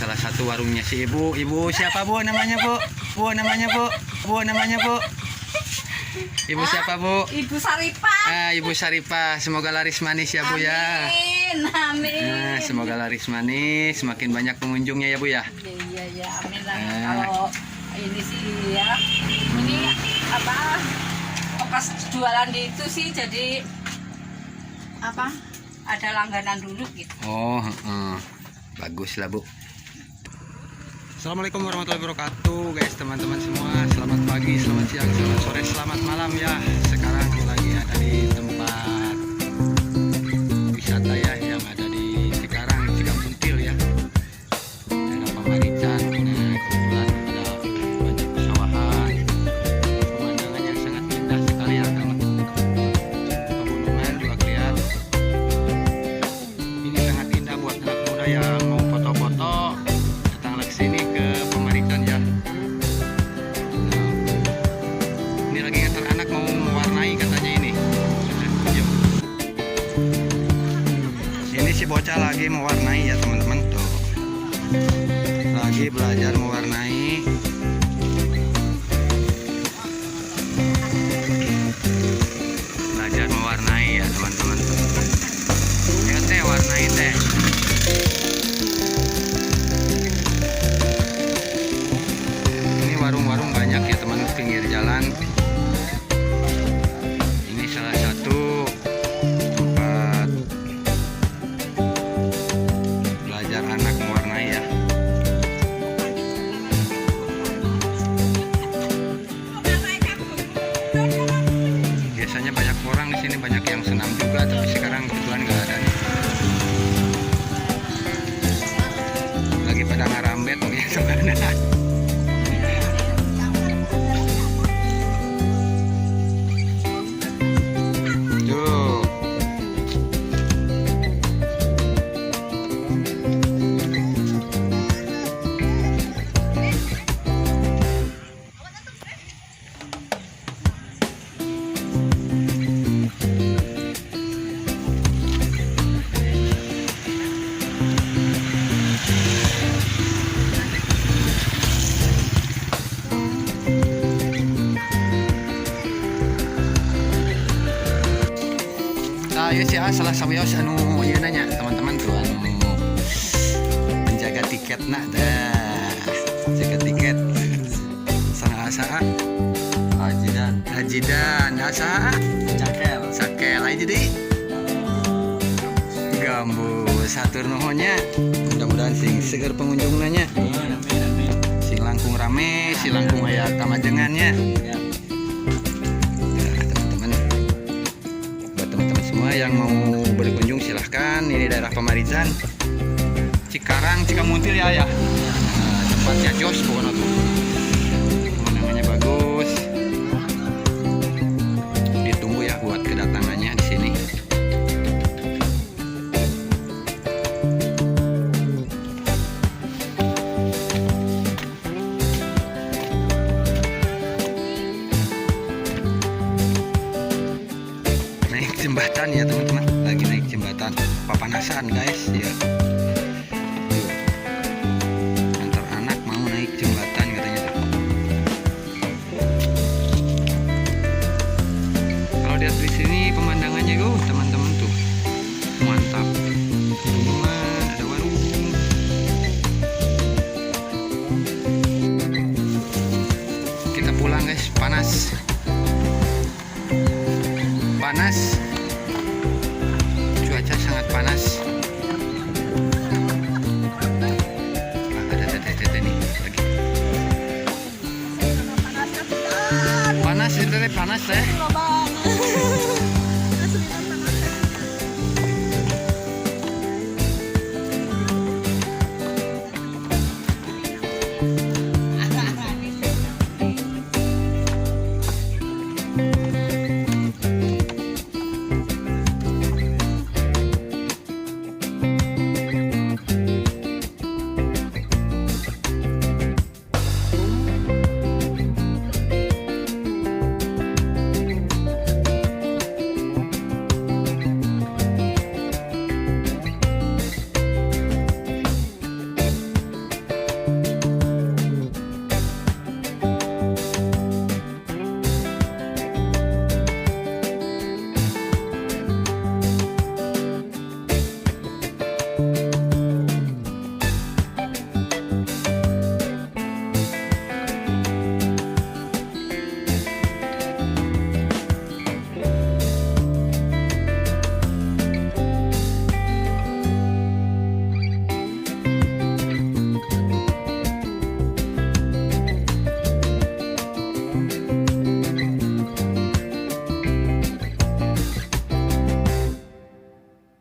salah satu warungnya si ibu. Ibu siapa bu namanya bu? Bu namanya bu? Bu namanya bu? Ibu siapa bu? Ibu Saripah. Ibu Saripah. Semoga laris manis ya bu ya. Amin, amin. Nah, semoga laris manis, semakin banyak pengunjungnya ya bu ya. Iya, amin lah. Kalau ini sih ya, ini apa? Pas jualan di itu sih jadi apa? Ada langganan dulu gitu. Oh, bagus lah bu. Assalamualaikum warahmatullahi wabarakatuh guys, teman-teman semua. Selamat pagi, selamat siang, selamat sore, selamat malam ya. Sekarang lagi ada di tempat wisata ya, yang ada di Cikarang, Cikamuntil ya, daerah Pamarican. Nah, kebetulan ada banyak pesawahan, pemandangan yang sangat indah sekali ya, pegunungan juga kelihatan. Ini sangat indah buat anak muda yang mau foto-foto, datanglah ke sini ke Pamarican ya. Nah, ini lagi ngantar anak mau mewarnai katanya ini. Yuk. Ini si bocah lagi mewarnai ya teman-teman tuh. Lagi belajar mewarnai. Belajar mewarnai ya teman-teman. Ya teh warnai teh. Ini warung-warung banyak ya teman, pinggir jalan. Ini salah satu tempat belajar anak mewarnai ya. Biasanya banyak orang di sini, banyak yang senam juga, tapi sekarang kebetulan nggak ada nih. Lagi pada ngarambet ya sebenarnya. Tuh. Ya sih salah sawios anu ieu nanya teman-teman tuh anu penjaga tiket nak dah jaga tiket sana asa ajidan asa sakel aja jadi gambus satur nuhunnya, mudah-mudahan sing seger pengunjung nanya, sing langkung rame, si langkung aya kamajengannya. Semua yang mau berkunjung silahkan. Ini daerah Pamarican, Cikarang, Cikamuntil ya ya. Nah, tempatnya jos pokoknya tuh. Pemandangannya bagus. Ditunggu ya buat kedatangannya di sini. Jembatan ya teman-teman, lagi naik jembatan Papanasan guys ya. Antar anak mau naik jembatan katanya tuh. Kalau lihat di sini pemandangannya teman-teman tuh mantap. Rumah, ada warung. Kita pulang guys, panas. Cuaca sangat panas. Ada tete nih lagi. Panas itu panas teh.